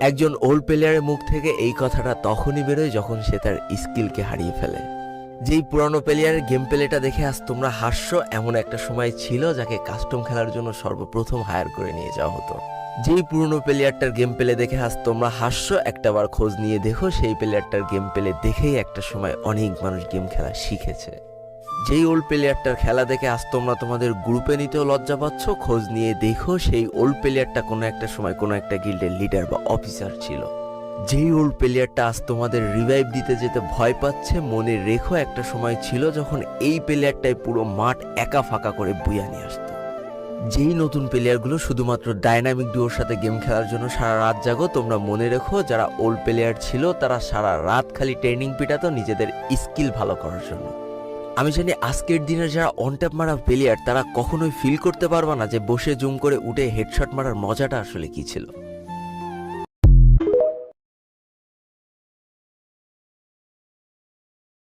একজন ওল্ড প্লেয়ারের মুখ থেকে এই কথাটা তখনই বেরোয় যখন সে তার স্কিলকে হারিয়ে ফেলে। যেই পুরানো প্লেয়ারের গেম প্লেটা দেখে আজ তোমরা হাসছো, এমন একটা সময় ছিল যাকে কাস্টম খেলার জন্য সর্বপ্রথম হায়ার করে নিয়ে যাওয়া হতো। যেই পুরনো প্লেয়ারটার গেম প্লে দেখে আজ তোমরা হাসছো, একটাবার খোঁজ নিয়ে দেখো সেই প্লেয়ারটার গেম প্লে দেখেই একটা সময় অনেক মানুষ গেম খেলা শিখেছে। যেই ওল্ড প্লেয়ারটার খেলা দেখে আজ তোমরা তোমাদের গ্রুপে নিতেও লজ্জা পাচ্ছ, খোঁজ নিয়ে দেখো সেই ওল্ড প্লেয়ারটা কোনো একটা সময় কোনো একটা গিল্ডের লিডার বা অফিসার ছিল। যেই ওল্ড প্লেয়ারটা আজ তোমাদের রিভাইভ দিতে যেতে ভয় পাচ্ছে, মনে রেখো একটা সময় ছিল যখন এই প্লেয়ারটাই পুরো মাঠ একা ফাঁকা করে বুয়া নিয়ে আসতো। যেই নতুন প্লেয়ারগুলো শুধুমাত্র ডাইনামিক ডুয়োর সাথে গেম খেলার জন্য সারা রাত জাগো, তোমরা মনে রেখো যারা ওল্ড প্লেয়ার ছিল তারা সারা রাত খালি ট্রেনিং পিটাতো নিজেদের স্কিল ভালো করার জন্য। আমি জানি আজকের দিনের যারা অন ট্যাপ মারা প্লেয়ার তারা কখনোই ফিল করতে পারবে না যে বসে জুম করে উঠে হেডশট মারার মজাটা আসলে কি ছিল।